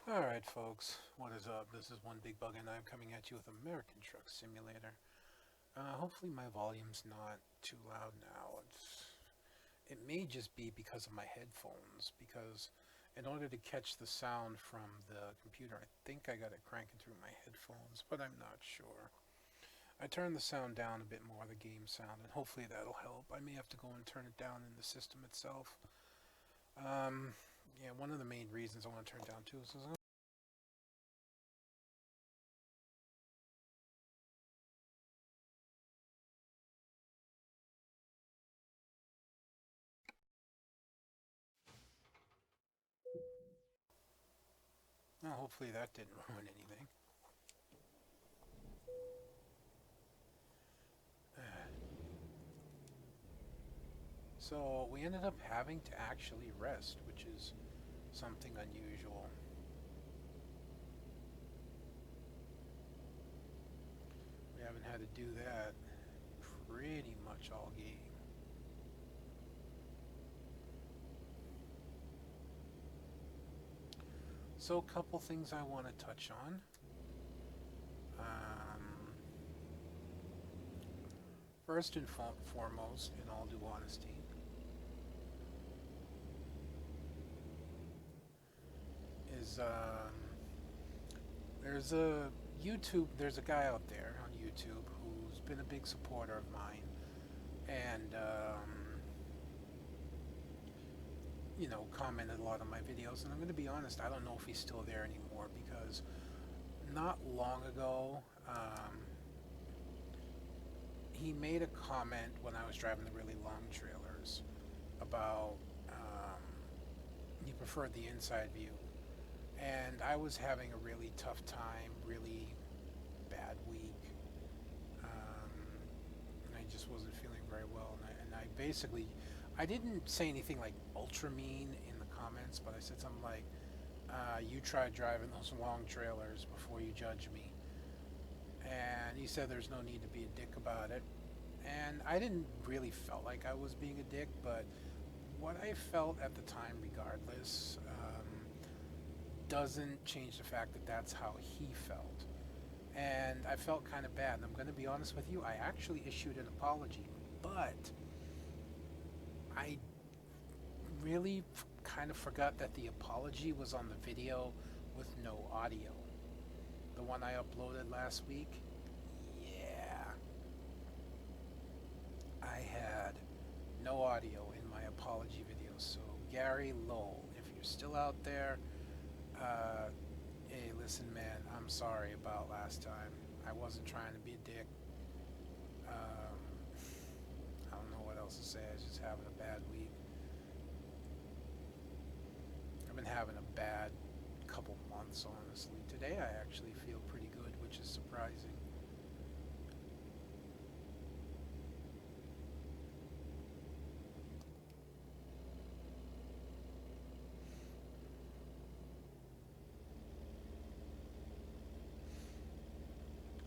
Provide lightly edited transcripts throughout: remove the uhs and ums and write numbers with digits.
Alright folks, what is up? This is One Big Bug and I'm coming at you with American Truck Simulator. Hopefully my volume's not too loud now. It may just be because of my headphones, because in order to catch the sound from the computer, I think I got it cranking through my headphones, but I'm not sure. I turned the sound down a bit more, the game sound, and hopefully that'll help. I may have to go and turn it down in the system itself. Um, yeah, one of the main reasons I want to turn it down too is well, hopefully that didn't ruin anything. So we ended up having to actually rest, which is something unusual. We haven't had to do that pretty much all game. So a couple things I want to touch on. First and foremost, in all due honesty, is there's a guy out there on YouTube who's been a big supporter of mine, and commented a lot on my videos. And I'm going to be honest, I don't know if he's still there anymore because not long ago, he made a comment when I was driving the really long trailers about he preferred the inside view. And I was having a really tough time, really bad week. And I just wasn't feeling very well. And I basically, I didn't say anything like ultra mean in the comments, but I said something like, you try driving those long trailers before you judge me. And he said there's no need to be a dick about it. And I didn't really felt like I was being a dick, but what I felt at the time, regardless, doesn't change the fact that that's how he felt. And I felt kind of bad. And I'm going to be honest with you, I actually issued an apology, but I really kind of forgot that the apology was on the video with no audio. The one I uploaded last week, yeah, I had no audio in my apology video. So Gary Lowell, if you're still out there, uh, hey, listen, man, I'm sorry about last time. I wasn't trying to be a dick. Um, I don't know what else to say. I was just having a bad week. I've been having a bad couple months, honestly. Today I actually feel pretty good, which is surprising.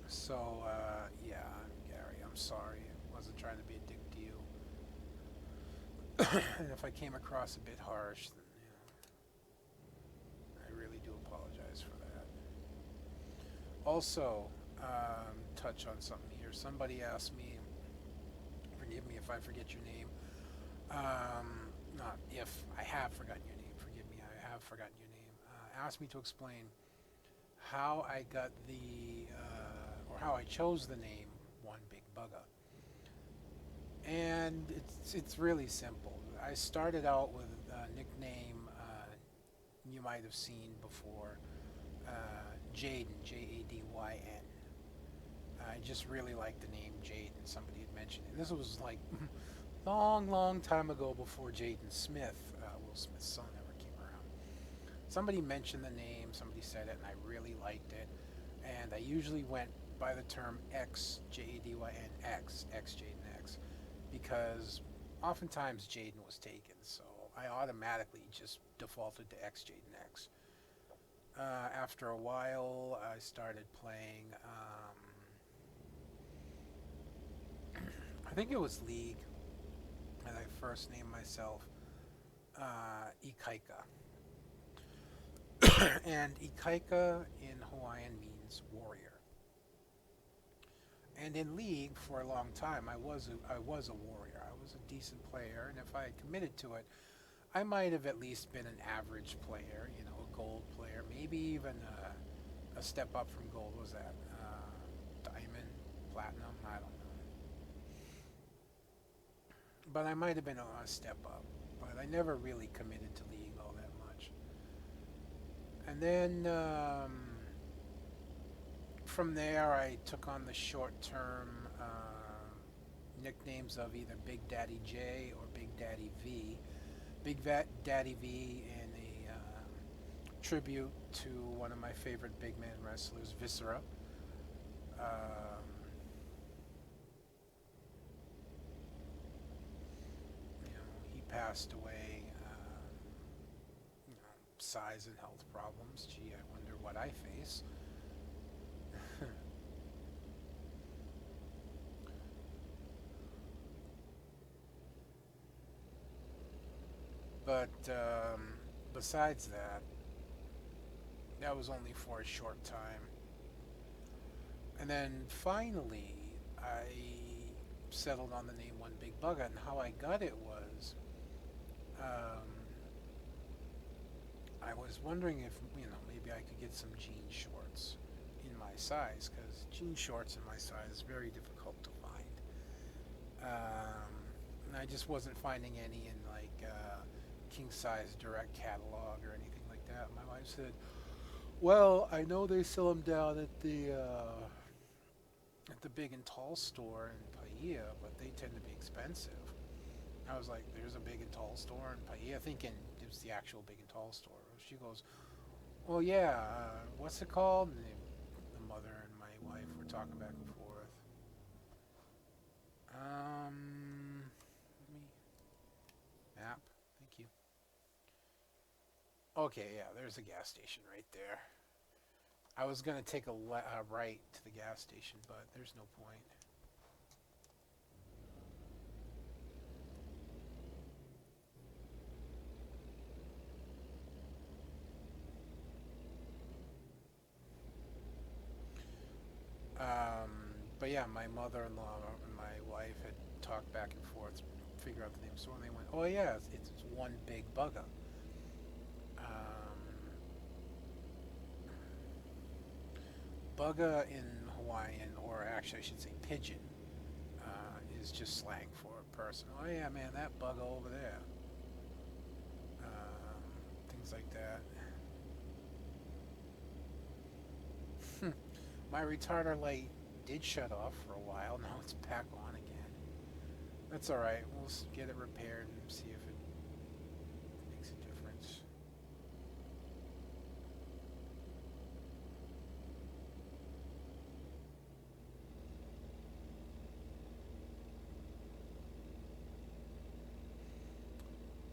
So, yeah, Gary, I'm sorry. I wasn't trying to be a dick to you. And if I came across a bit harsh, then, I really do apologize for that. Also, touch on something here. Somebody asked me, forgive me if I forget your name. Not if I have forgotten your name. Forgive me, I have forgotten your name. Asked me to explain how I got or how I chose the name One Big Bugga. And it's really simple. I started out with a nickname you might have seen before, Jaden, Jadyn. I just really liked the name Jaden. Somebody had mentioned it. And this was like long, long time ago before Jaden Smith, Will Smith's son, ever came around. Somebody mentioned the name, somebody said it, and I really liked it. And I usually went by the term X, Jadyn X, Jaden X, because oftentimes Jaden was taken, so I automatically just defaulted to X Jaden X. After a while, I started playing. I think it was League, and I first named myself Ikaika. And Ikaika in Hawaiian means warrior. And in League, for a long time, I was a warrior. I was a decent player, and if I had committed to it, I might have at least been an average player, a gold player, maybe even a step up from gold. What was that diamond, platinum? I don't know, but I might have been a step up. But I never really committed to League all that much. And then from there, I took on the short-term nicknames of either Big Daddy J or Big Daddy V. Daddy V in a tribute to one of my favorite big man wrestlers, Viscera. Um, he passed away. Size and health problems. Gee, I wonder what I face. But besides that, that was only for a short time. And then finally, I settled on the name One Big Bugga, and how I got it was um, I was wondering if maybe I could get some jean shorts in my size, because jean shorts in my size is very difficult to find. And I just wasn't finding any in like king size direct catalog or anything like that. My wife said, "Well, I know they sell them down at the big and tall store in Paia, but they tend to be expensive." I was like, "There's a big and tall store in Paia," thinking it was the actual big and tall store. She goes, "Well, yeah, what's it called?" And the mother and my wife were talking back and forth. Let me map. Thank you. Okay, yeah, there's a gas station right there. I was gonna take a right to the gas station, but there's no point. But yeah, my mother-in-law and my wife had talked back and forth, to figure out the name of the store, and they went, "Oh yeah, it's One Big Bugga." Um, Bugga in Hawaiian, or actually I should say Pigeon, is just slang for a person. Oh yeah, man, that Bugga over there. Things like that. My retarder light did shut off for a while. Now it's back on again. That's all right. We'll get it repaired and see if it makes a difference.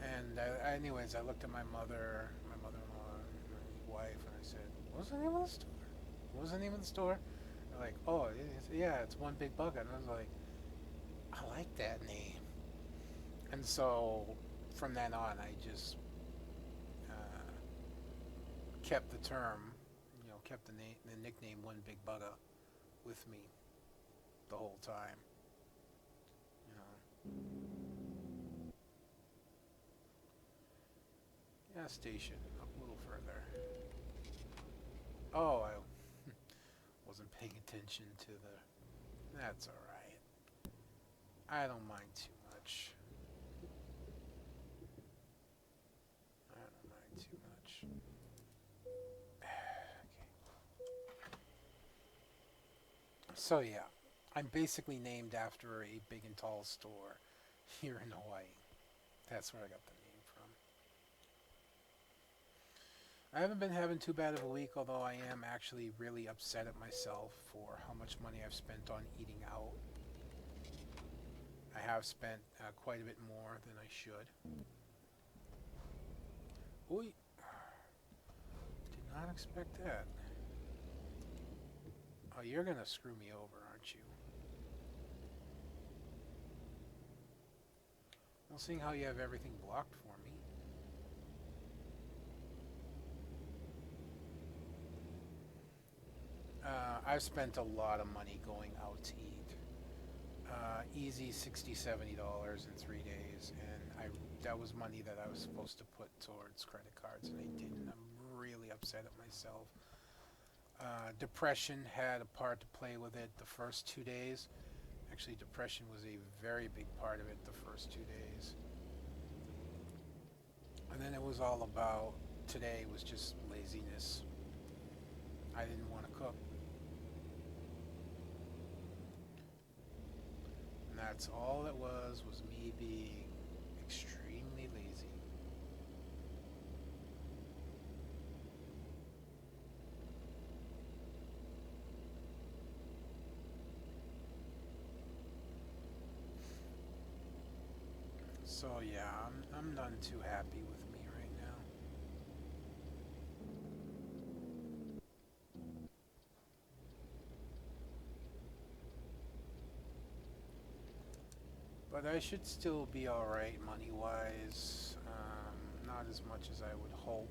And anyways, I looked at my mother-in-law, my wife, and I said, "What's the name of the store? What was the name of the store?" They're like, "Oh, yeah, it's One Big Bugga." And I was like, "I like that name." And so from then on, I just uh, kept the term, kept the nickname One Big Bugga with me the whole time. You know, gas station up a little further. Oh, I wasn't paying attention to the. That's all right. I don't mind too much. I don't mind too much. Okay. So yeah, I'm basically named after a big and tall store here in Hawaii. That's where I got the name from. I haven't been having too bad of a week, although I am actually really upset at myself for how much money I've spent on eating out. I have spent quite a bit more than I should. Ooh, did not expect that. Oh, you're gonna screw me over, aren't you? Well, seeing how you have everything blocked for me. I've spent a lot of money going out to eat. Easy $60, $70 in 3 days, and I that was money that I was supposed to put towards credit cards, and I didn't. I'm really upset at myself. Depression had a part to play with it the first 2 days. Actually, depression was a very big part of it the first 2 days. And then it was all about today was just laziness. I didn't want to cook. And that's all it was me being extremely lazy. So yeah, I'm none too happy with me right now. But I should still be alright money wise. Not as much as I would hope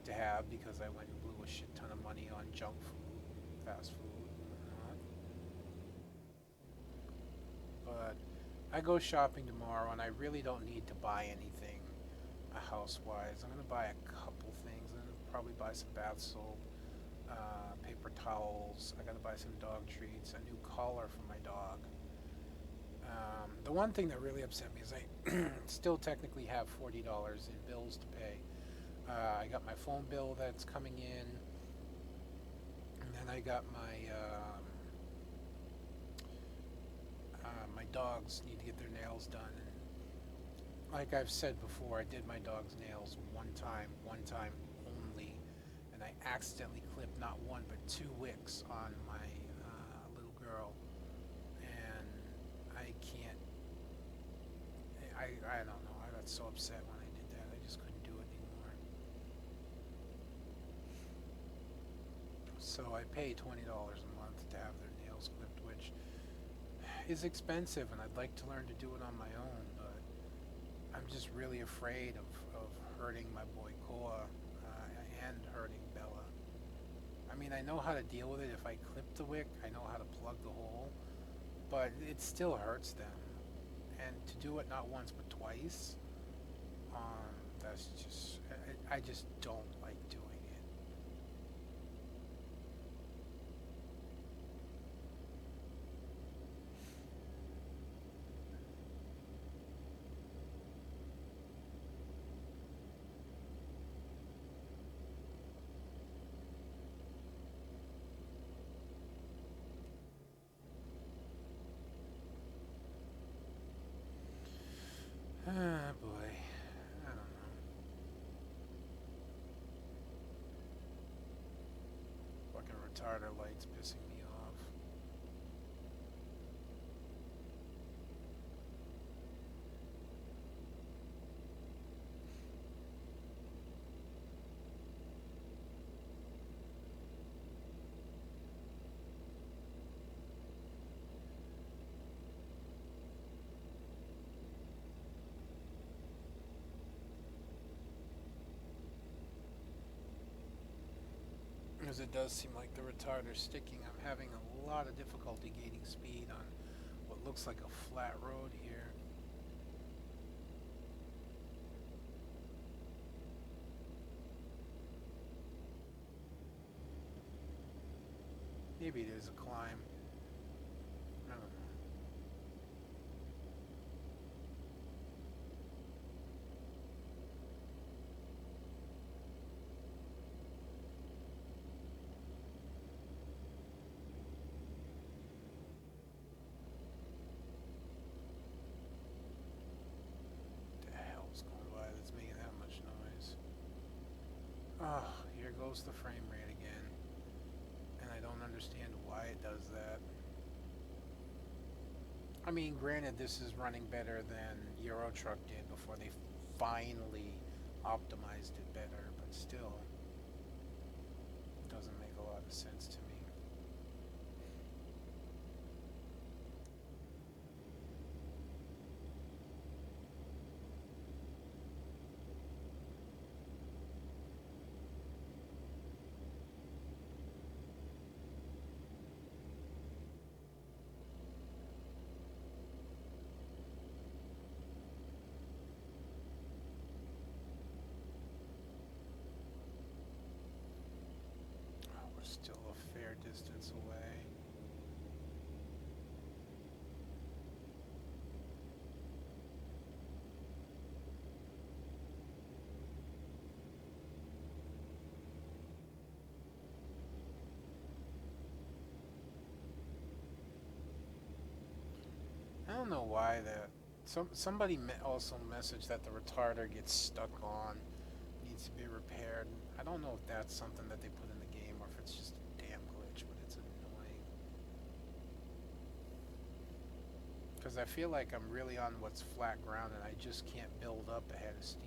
to have because I went and blew a shit ton of money on junk food, fast food, and whatnot. But I go shopping tomorrow and I really don't need to buy anything house wise. I'm gonna buy a couple things. I'm gonna probably buy some bath soap, paper towels. I gotta buy some dog treats, a new collar for my dog. The one thing that really upset me is I still technically have $40 in bills to pay. I got my phone bill that's coming in, and then I got my dogs need to get their nails done. And like I've said before, I did my dog's nails one time only, and I accidentally clipped not one but two wicks on my little girl, and I can't. I don't know. I got so upset when I did that. I just couldn't do it anymore. So I pay $20 a month to have their nails clipped, which is expensive, and I'd like to learn to do it on my own, but I'm just really afraid of hurting my boy Koa and hurting Bella. I mean, I know how to deal with it. If I clip the wick, I know how to plug the hole, but it still hurts them. And to do it not once but twice, that's just, I just don't like doing it. Ah, boy. I don't know. Fucking retarder lights pissing me off. As it does seem like the retarder's sticking. I'm having a lot of difficulty gaining speed on what looks like a flat road here. Maybe it is a climb. I don't know. What the hell's going by that's making that much noise? Oh, here goes the frame rate again. And I don't understand why it does that. I mean, granted, this is running better than Euro Truck did before they finally optimized it better, but still, it doesn't make a lot of sense to me. Still a fair distance away. I don't know why that. Somebody also messaged that the retarder gets stuck on, needs to be repaired. I don't know if that's something that they put in the game or if it's just a damn glitch, but it's annoying. Because I feel like I'm really on what's flat ground and I just can't build up ahead of steam.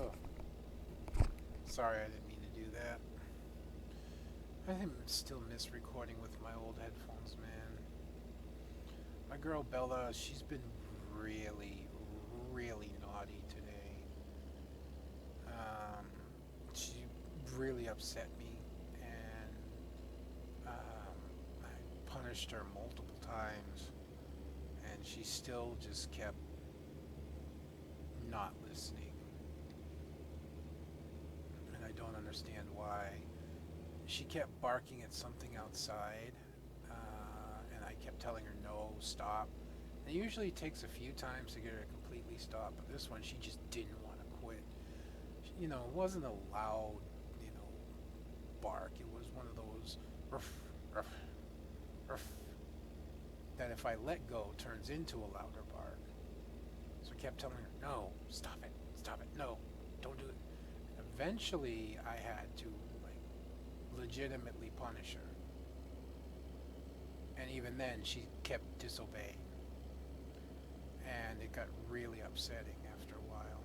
Oh, sorry, I didn't mean to do that. I still miss recording with my old headphones, man. My girl Bella, she's been really, really naughty today. Um, she really upset me, and I punished her multiple times, and she still just kept not listening. And I don't understand why. She kept barking at something outside, and I kept telling her no, stop. And it usually takes a few times to get her to completely stop, but this one she just didn't want to quit. It wasn't a loud, you know, bark. It was one of those ruff, ruff, ruff, that if I let go turns into a louder bark. So I kept telling her, no, stop it, no, don't do it. Eventually, I had to like legitimately punish her, and even then, she kept disobeying, and it got really upsetting after a while.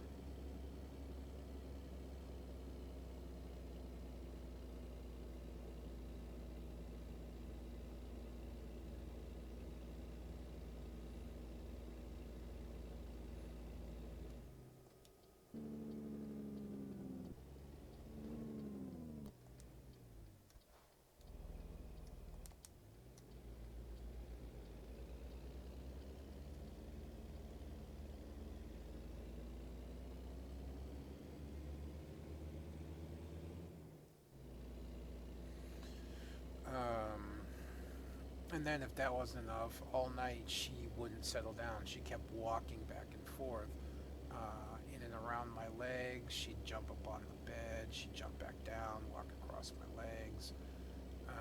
Um, and then, if that wasn't enough, all night she wouldn't settle down. She kept walking back and forth, in and around my legs. She'd jump up on the bed. She'd jump back down, walk across my legs, um,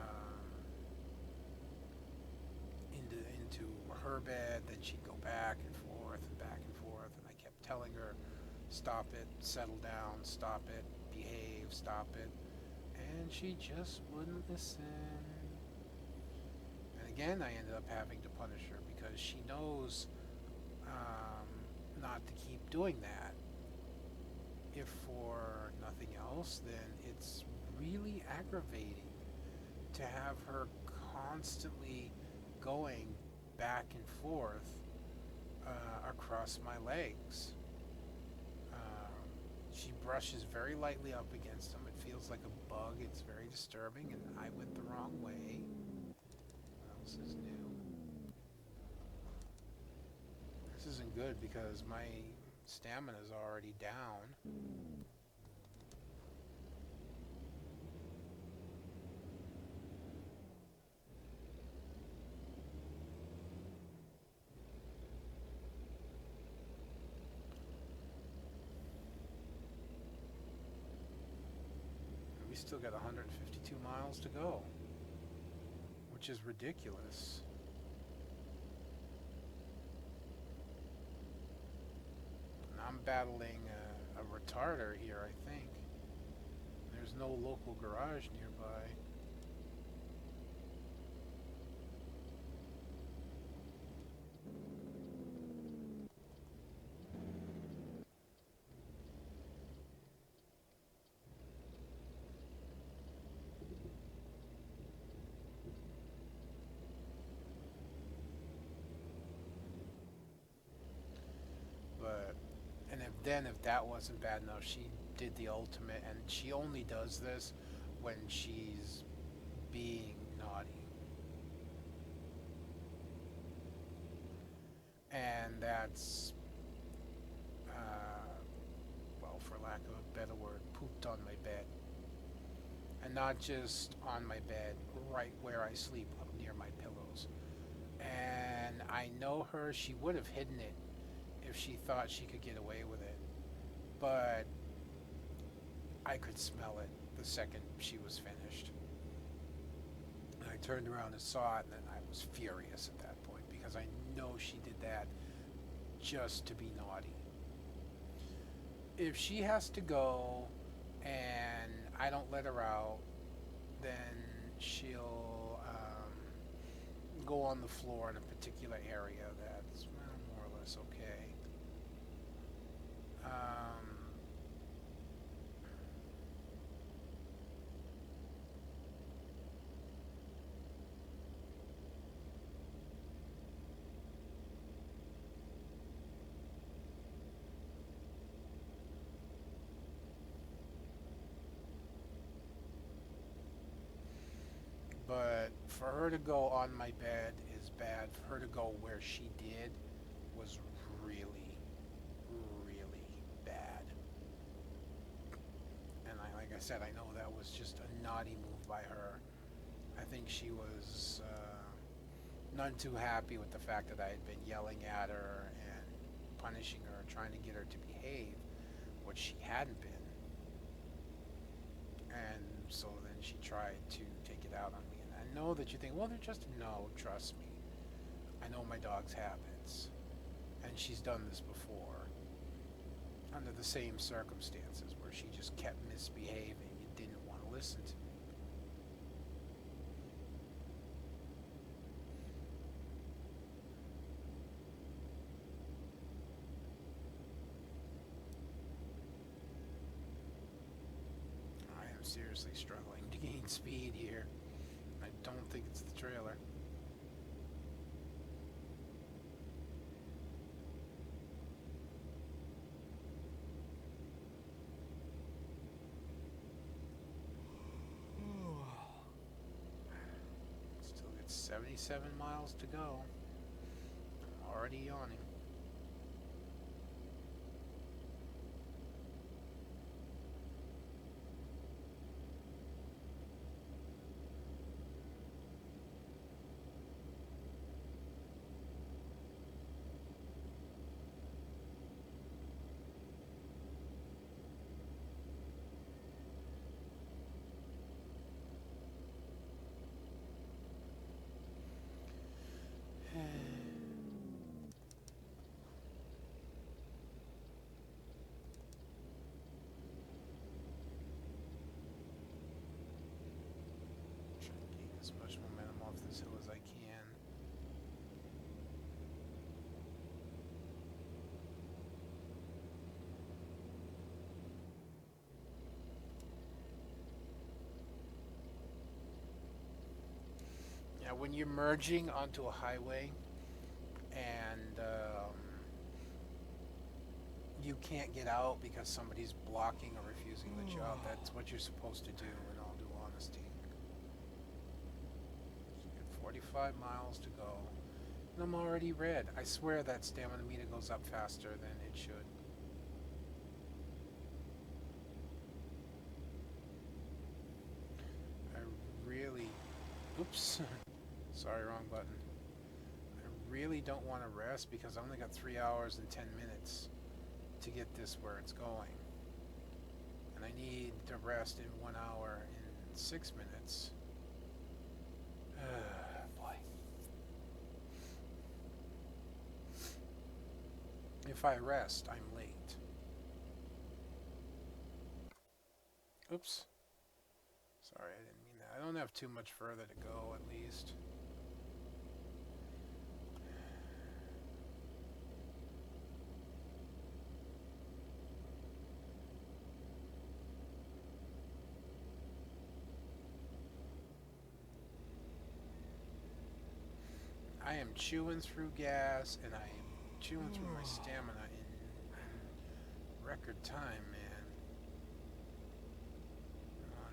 into her bed. Then she'd go back and forth and back and forth. And I kept telling her, "Stop it, settle down, stop it, behave, stop it." And she just wouldn't listen. And again, I ended up having to punish her because she knows, um, not to keep doing that. If for nothing else, then it's really aggravating to have her constantly going back and forth, across my legs. Um, she brushes very lightly up against them. It feels like a bug. It's very disturbing, and I went the wrong way. What else is new? This isn't good because my stamina's already down. We still got 152 miles to go, which is ridiculous. And I'm battling a retarder here, I think. There's no local garage nearby. then if that wasn't bad enough, she did the ultimate, and she only does this when she's being naughty. And that's, uh, well, for lack of a better word, pooped on my bed. And not just on my bed, right where I sleep, up near my pillows. And I know her, she would have hidden it if she thought she could get away with it. But I could smell it the second she was finished. And I turned around and saw it, and I was furious at that point because I know she did that just to be naughty. If she has to go and I don't let her out, then she'll go on the floor in a particular area that's, well, more or less okay. Um, but for her to go on my bed is bad. For her to go where she did was really, really bad. And like I said, I know that was just a naughty move by her. I think she was none too happy with the fact that I had been yelling at her and punishing her, trying to get her to behave, which she hadn't been. And so then she tried to take it out on me. And I know that you think, well, they're just, no, trust me. I know my dog's habits. And she's done this before under the same circumstances where she just kept misbehaving and didn't want to listen to me. I am seriously struggling to gain speed here. I don't think it's the trailer. Still got 77 miles to go. I'm already yawning. Trying to gain as much momentum off this hill as I can. Yeah, when you're merging onto a highway and you can't get out because somebody's blocking or refusing the job, that's what you're supposed to do, in all due honesty. So you got 45 miles to go. And I'm already red. I swear that stamina meter goes up faster than it should. I really... Oops. Sorry, wrong button. I really don't want to rest because I only got 3 hours and 10 minutes to get this where it's going. And I need to rest in 1 hour and 6 minutes. Boy. If I rest, I'm late. Oops. Sorry, I didn't mean that. I don't have too much further to go, at least. I am chewing through gas, and I am chewing through my stamina in Record time, man.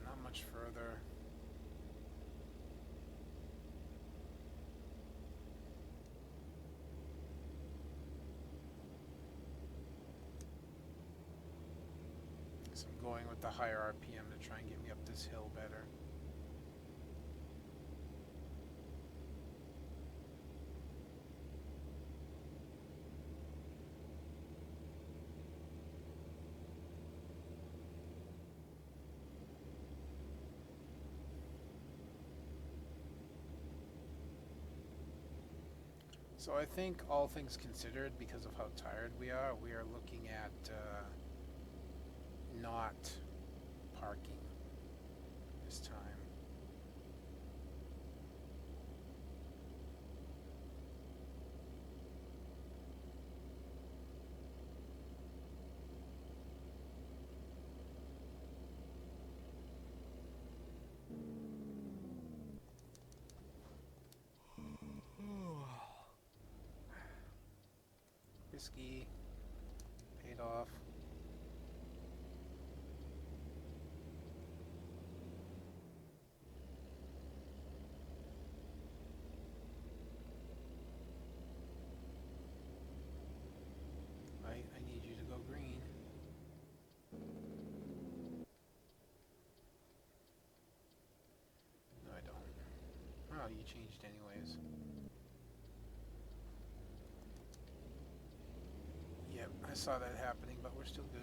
Not much further. So I'm going with the higher RPM to try and get me up this hill better. So I think all things considered, because of how tired we are looking at not parking this time. Risky, paid off. I need you to go green. No, I don't. Oh, you changed anyways. Yep, I saw that happening, but we're still good.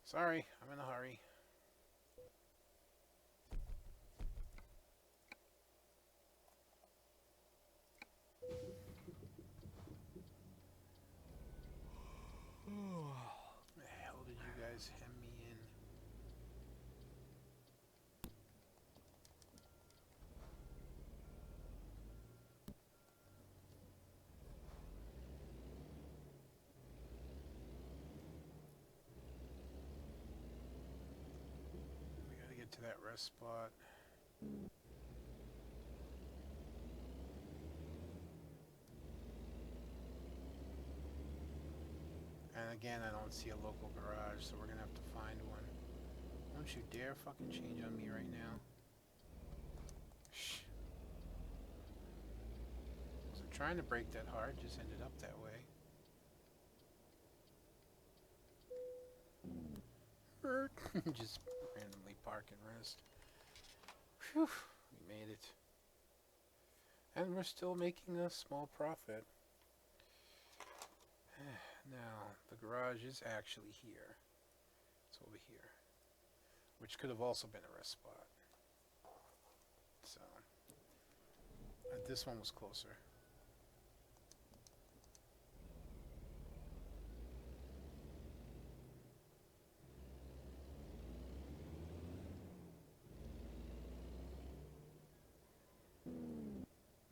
Sorry, I'm in a hurry. The hell did you guys hem me in? We gotta get to that rest spot. And again, I don't see a local garage, so we're gonna have to find one. Don't you dare fucking change on me right now. Shh. So trying to break that hard, just ended up that way. Just randomly park and rest. Phew, we made it. And we're still making a small profit. Now, the garage is actually here. It's over here. Which could have also been a rest spot. So, this one was closer.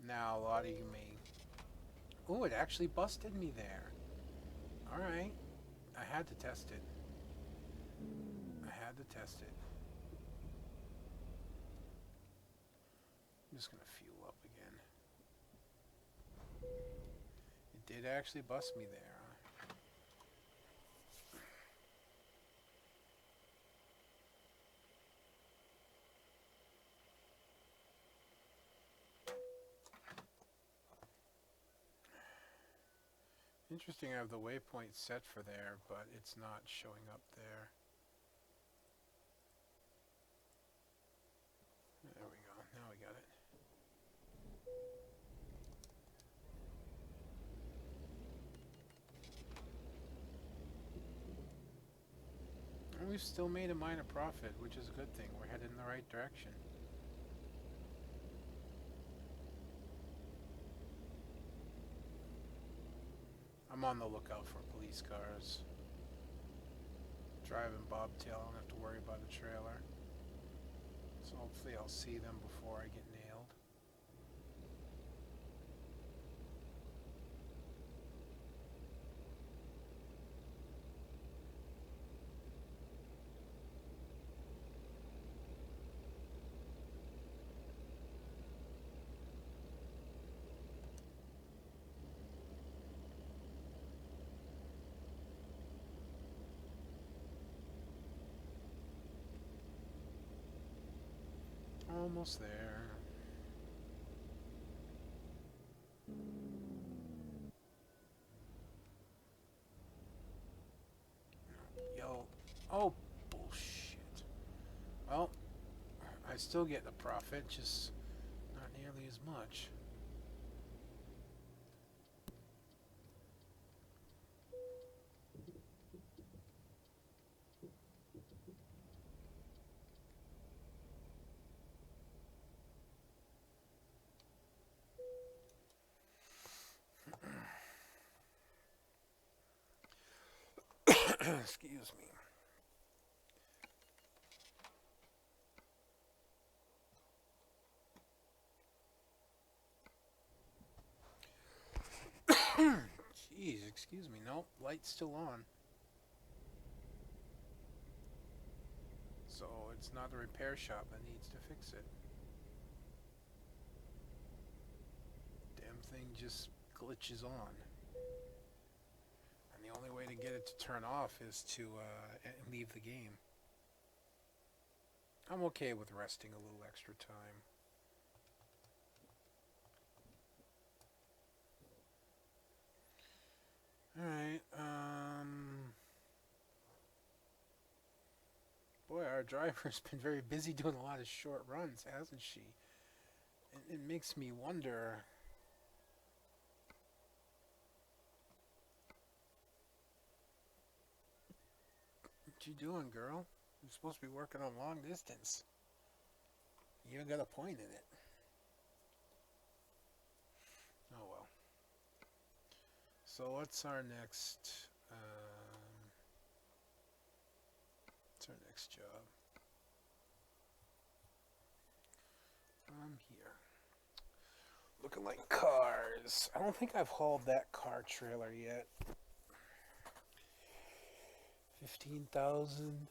Now, a lot of you may... Oh, it actually busted me there. Alright. I had to test it. I had to test it. I'm just gonna fuel up again. It did actually bust me there. Interesting, I have the waypoint set for there, but it's not showing up there. There we go. Now we got it. And we've still made a minor profit, which is a good thing. We're headed in the right direction. I'm on the lookout for police cars. Driving bobtail, I don't have to worry about a trailer. So hopefully I'll see them before I get nailed. Almost there. Yo. Oh, bullshit. Well, I still get the profit, just not nearly as much. Excuse me. Jeez, excuse me. Nope, light's still on. So it's not the repair shop that needs to fix it. Damn thing just glitches on. And the only way to get it to turn off is to leave the game. I'm okay with resting a little extra time. Alright, boy, our driver's been very busy doing a lot of short runs, hasn't she? It makes me wonder. What you doing, girl? You're supposed to be working on long distance. You even got a point in it. Oh well. So what's our next? What's our next job? Here. Looking like cars. I don't think I've hauled that car trailer yet. 15,000.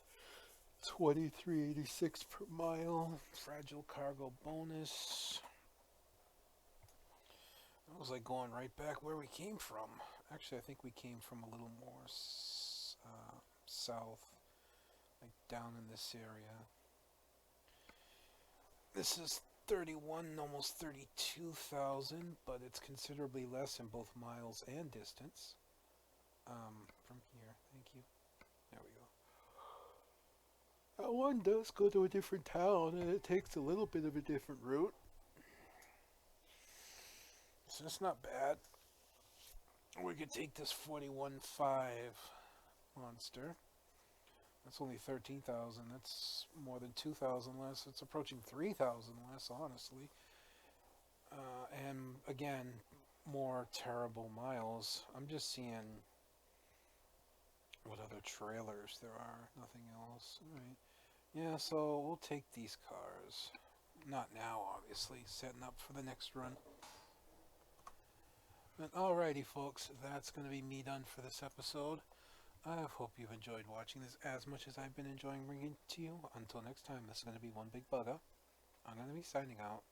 23.86 per mile. Fragile cargo bonus. That was like going right back where we came from. Actually, I think we came from a little more south, like down in this area. This is 31, almost 32,000, but it's considerably less in both miles and distance. From here, thank you. There we go. That one does go to a different town, and it takes a little bit of a different route. So it's not bad. We could take this 41.5 monster. That's only 13,000. That's more than 2,000 less. It's approaching 3,000 less, honestly. And again, more terrible miles. I'm just seeing what other trailers there are. Nothing else. All right. Yeah, so we'll take these cars. Not now, obviously. Setting up for the next run. But alrighty, folks. That's going to be me done for this episode. I hope you've enjoyed watching this as much as I've been enjoying bringing it to you. Until next time, this is going to be One Big Bugga. I'm going to be signing out.